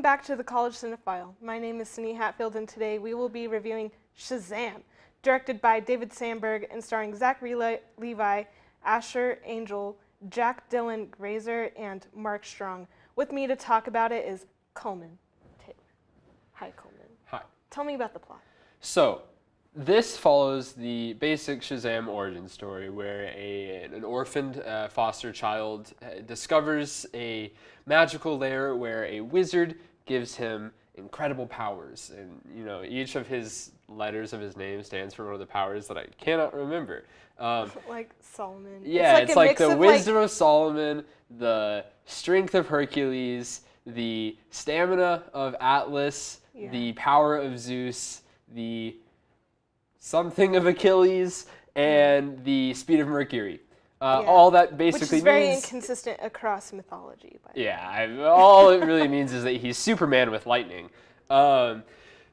back to the College Cinephile. My name is Sydney Hatfield, and today we will be reviewing Shazam, directed by David Sandberg and starring Zachary Levi, Asher Angel, Jack Dylan Grazer, and Mark Strong. With me to talk about it is Coleman Taylor. Hi, Coleman. Hi. Tell me about the plot. So, this follows the basic Shazam origin story where an orphaned foster child discovers a magical lair where a wizard gives him incredible powers. And, you know, each of his letters of his name stands for one of the powers that I cannot remember. Like Solomon. Yeah, it's like the wisdom of Solomon, the strength of Hercules, the stamina of Atlas, the power of Zeus, the something of Achilles, and the speed of Mercury. All that basically means... Which is very inconsistent across mythology. All it really means is that he's Superman with lightning. But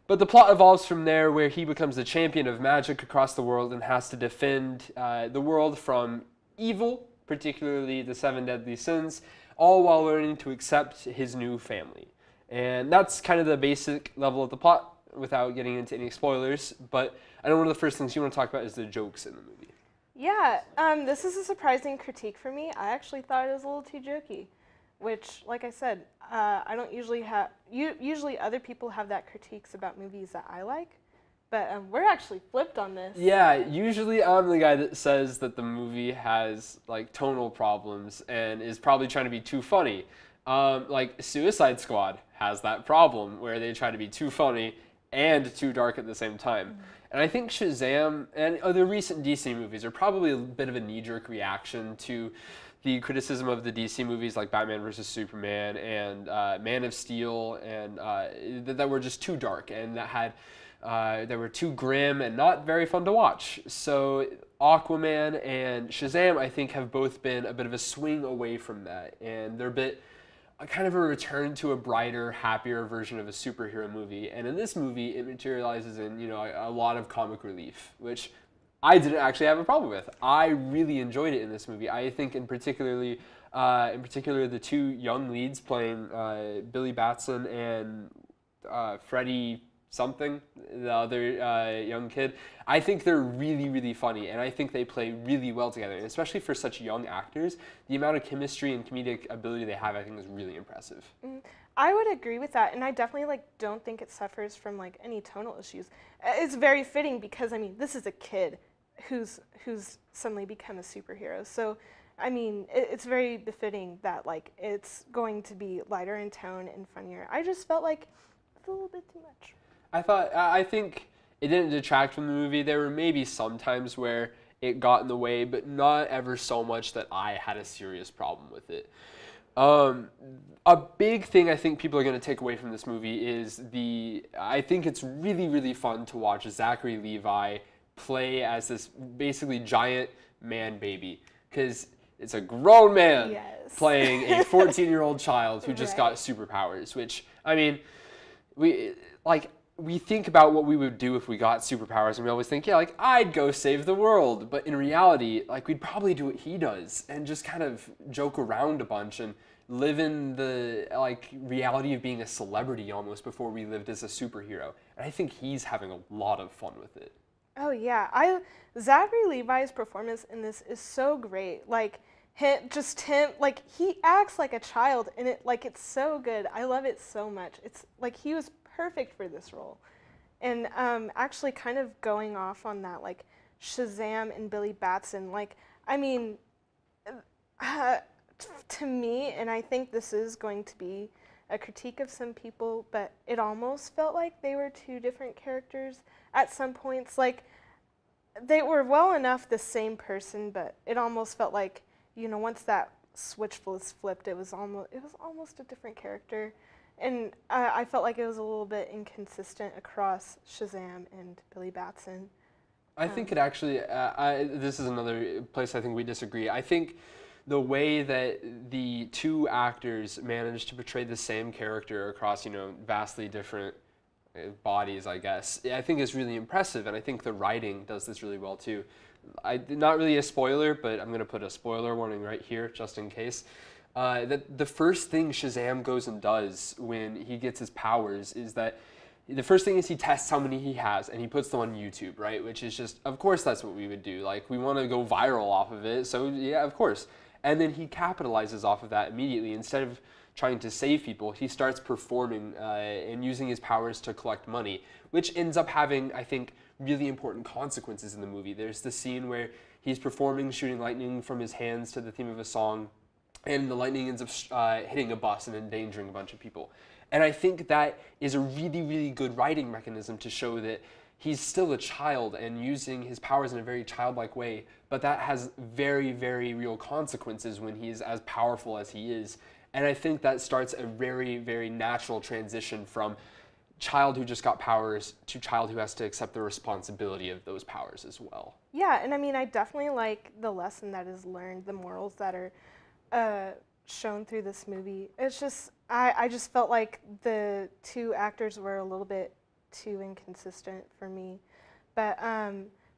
the plot evolves from there, where he becomes the champion of magic across the world and has to defend the world from evil, particularly the 7 deadly sins, all while learning to accept his new family. And that's kind of the basic level of the plot, without getting into any spoilers. But I know one of the first things you want to talk about is the jokes in the movie. Yeah, this is a surprising critique for me. I actually thought it was a little too jokey, which, like I said, I don't usually have. Usually other people have that critiques about movies that I like, but we're actually flipped on this. Yeah, usually I'm the guy that says that the movie has like tonal problems and is probably trying to be too funny. Like Suicide Squad has that problem where they try to be too funny and too dark at the same time. Mm-hmm. And I think Shazam and the recent DC movies are probably a bit of a knee-jerk reaction to the criticism of the DC movies like Batman vs. Superman and Man of Steel, and that were just too dark and that were too grim and not very fun to watch. So Aquaman and Shazam, I think, have both been a bit of a swing away from that, and they're kind of a return to a brighter, happier version of a superhero movie. And in this movie, it materializes in, you know, a lot of comic relief, which I didn't actually have a problem with. I really enjoyed it in this movie. I think in particular the two young leads playing Billy Batson and Freddie something, the other young kid, I think they're really, really funny, and I think they play really well together. And especially for such young actors, the amount of chemistry and comedic ability they have, I think, is really impressive. I would agree with that, and I definitely don't think it suffers from any tonal issues. It's very fitting because this is a kid who's suddenly become a superhero. So it's very befitting that it's going to be lighter in tone and funnier. I just felt like it's a little bit too much. I think it didn't detract from the movie. There were maybe some times where it got in the way, but not ever so much that I had a serious problem with it. A big thing I think people are going to take away from this movie is I think it's really, really fun to watch Zachary Levi play as this basically giant man baby, because it's a grown man playing a 14-year-old child who just got superpowers, which, we think about what we would do if we got superpowers, and we always think, I'd go save the world. But in reality, we'd probably do what he does and just kind of joke around a bunch and live in the reality of being a celebrity almost before we lived as a superhero. And I think he's having a lot of fun with it. Oh yeah, Zachary Levi's performance in this is so great. Him, he acts like a child, and it's so good. I love it so much. It's he was perfect for this role. And actually kind of going off on that, Shazam and Billy Batson, to me, and I think this is going to be a critique of some people, but it almost felt like they were two different characters at some points. They were well enough the same person, but it almost felt like, once that switch was flipped, it was almost a different character. And I felt like it was a little bit inconsistent across Shazam and Billy Batson. I think it actually, this is another place I think we disagree. I think the way that the two actors managed to portray the same character across, vastly different bodies, I guess, I think is really impressive. And I think the writing does this really well too. Not really a spoiler, but I'm going to put a spoiler warning right here just in case. that the first thing Shazam goes and does when he gets his powers is that the first thing is he tests how many he has and he puts them on YouTube, right? Which is just, of course, that's what we would do. Like, we want to go viral off of it, so yeah, of course. And then he capitalizes off of that immediately. Instead of trying to save people, he starts performing and using his powers to collect money, which ends up having, I think, really important consequences in the movie. There's the scene where he's performing, shooting lightning from his hands to the theme of a song, and the lightning ends up hitting a bus and endangering a bunch of people. And I think that is a really, really good writing mechanism to show that he's still a child and using his powers in a very childlike way, but that has very, very real consequences when he's as powerful as he is. And I think that starts a very, very natural transition from child who just got powers to child who has to accept the responsibility of those powers as well. Yeah, and I mean, I definitely like the lesson that is learned, the morals that are shown through this movie. It's just, I just felt like the two actors were a little bit too inconsistent for me. But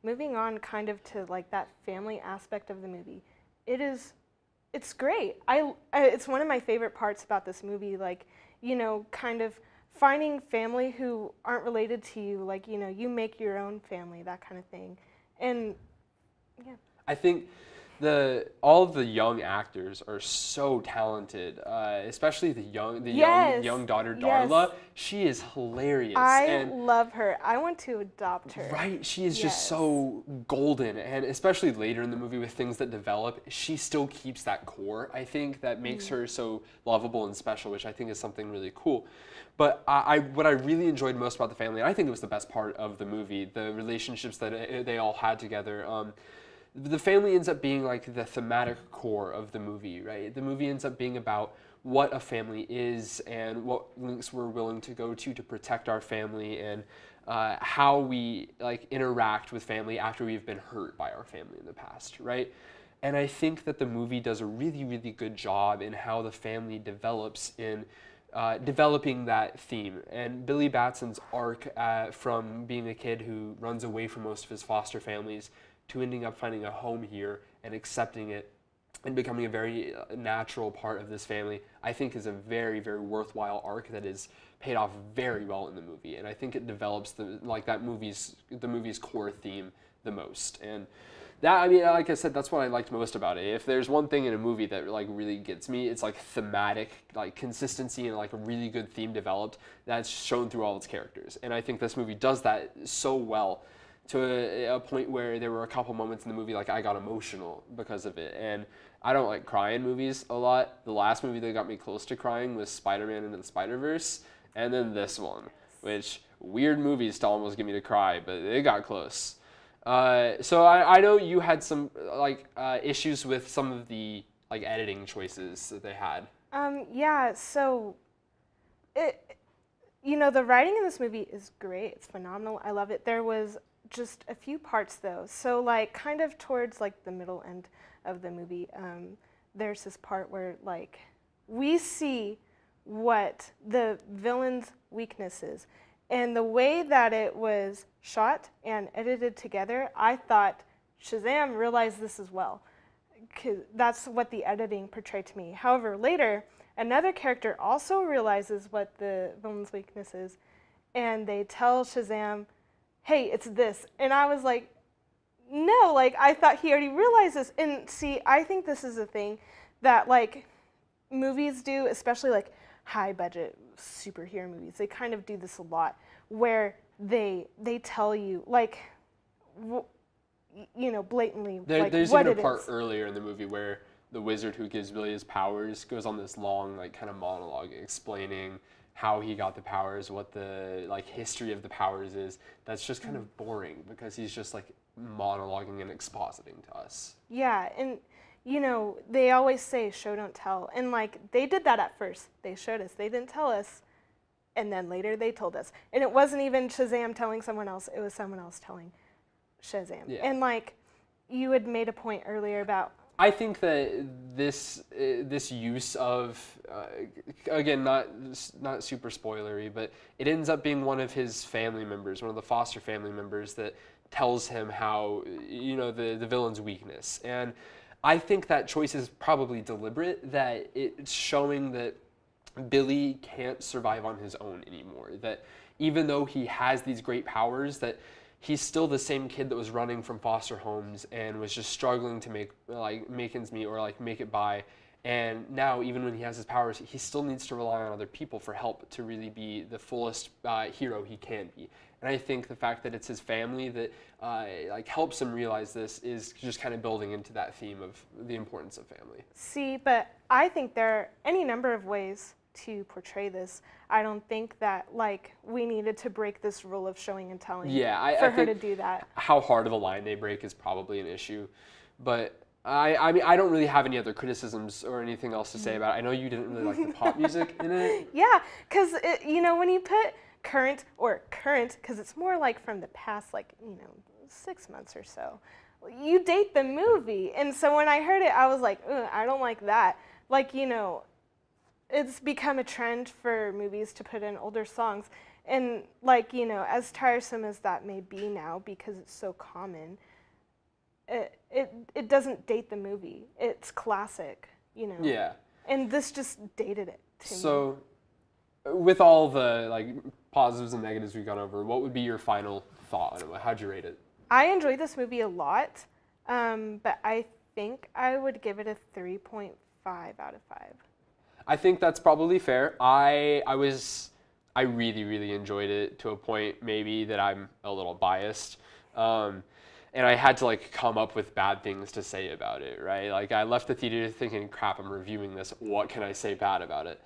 moving on kind of to like that family aspect of the movie, it's great. It's one of my favorite parts about this movie, like, you know, kind of finding family who aren't related to you, like, you know, you make your own family, that kind of thing. And yeah. I think all of the young actors are so talented, especially the young daughter Darla. Yes. She is hilarious. I love her. I want to adopt her. Right, she is just so golden, and especially later in the movie with things that develop, she still keeps that core. I think that makes her so lovable and special, which I think is something really cool. But what I really enjoyed most about the family, and I think it was the best part of the movie, the relationships that they all had together. The family ends up being like the thematic core of the movie, right? The movie ends up being about what a family is and what lengths we're willing to go to protect our family, and how we like interact with family after we've been hurt by our family in the past, right? And I think that the movie does a really, really good job in how the family develops in developing that theme. And Billy Batson's arc from being a kid who runs away from most of his foster families to ending up finding a home here and accepting it and becoming a very natural part of this family, I think is a very, very worthwhile arc that is paid off very well in the movie. And I think it develops the movie's core theme the most. And that, I mean, like I said, that's what I liked most about it. If there's one thing in a movie that like really gets me, it's like thematic, like consistency and like a really good theme developed that's shown through all its characters. And I think this movie does that so well, to a point where there were a couple moments in the movie like I got emotional because of it. And I don't like cry in movies a lot. The last movie that got me close to crying was Spider-Man Into the Spider-Verse, and then this one, which weird movies to almost get me to cry, but it got close. So I know you had some issues with some of the like editing choices that they had. Yeah, so the writing in this movie is great. It's phenomenal. I love it. There was just a few parts though. So like kind of towards like the middle end of the movie, there's this part where like we see what the villain's weakness is. And the way that it was shot and edited together, I thought Shazam realized this as well. 'Cause that's what the editing portrayed to me. However, later, another character also realizes what the villain's weakness is, and they tell Shazam, hey, it's this. And I was like, no, like I thought he already realized this. And see, I think this is a thing that like movies do, especially like high budget superhero movies. They kind of do this a lot where they tell you like, blatantly There's what even a it part is. earlier in the movie where the wizard who gives Billy his powers goes on this long like kind of monologue explaining how he got the powers, what the like history of the powers is. That's just kind of boring because he's just like monologuing and expositing to us. Yeah, and they always say show don't tell, and like they did that at first. They showed us, they didn't tell us, and then later they told us. And it wasn't even Shazam telling someone else, it was someone else telling Shazam. Yeah. And like you had made a point earlier about, I think that this use of again, not super spoilery, but it ends up being one of his family members, one of the foster family members, that tells him how the villain's weakness. And I think that choice is probably deliberate, that it's showing that Billy can't survive on his own anymore, that even though he has these great powers, that he's still the same kid that was running from foster homes and was just struggling to make ends meet or like make it by. And now, even when he has his powers, he still needs to rely on other people for help to really be the fullest hero he can be. And I think the fact that it's his family that like helps him realize this is just kind of building into that theme of the importance of family. See, but I think there are any number of ways to portray this. I don't think that like we needed to break this rule of showing and telling for her to do that. How hard of a line they break is probably an issue, but I mean, I don't really have any other criticisms or anything else to say about it. I know you didn't really like the pop music in it. Yeah, because you know, when you put current, because it's more like from the past, like, you know, 6 months or so, you date the movie. And so when I heard it, I was like, I don't like that. Like, you know, it's become a trend for movies to put in older songs. And like, you know, as tiresome as that may be now because it's so common, it doesn't date the movie. It's classic, you know. Yeah. And this just dated it to me. So with all the like positives and negatives we've gone over, what would be your final thought on it? How'd you rate it? I enjoyed this movie a lot, but I think I would give it a 3.5 out of 5. I think that's probably fair. I really, really enjoyed it to a point maybe that I'm a little biased. And I had to like come up with bad things to say about it, right? Like I left the theater thinking, crap, I'm reviewing this. What can I say bad about it?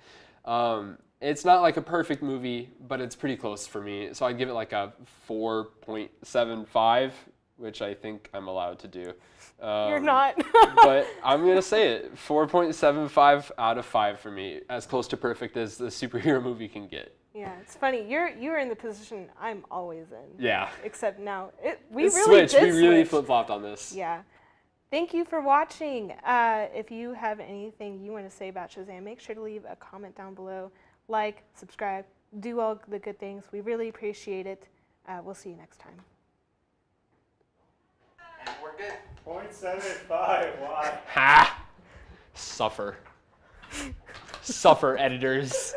It's not like a perfect movie, but it's pretty close for me. So I'd give it like a 4.75, which I think I'm allowed to do. You're not. But I'm going to say it. 4.75 out of 5 for me. As close to perfect as the superhero movie can get. Yeah, it's funny. You're in the position I'm always in. Yeah. Except now we It's really switched. did We really switch. flip-flopped on this. Yeah. Thank you for watching. If you have anything you want to say about Shazam, make sure to leave a comment down below. Like, subscribe, do all the good things. We really appreciate it. We'll see you next time. And we're good. 0.75. Why? Ha! Suffer. Suffer, editors.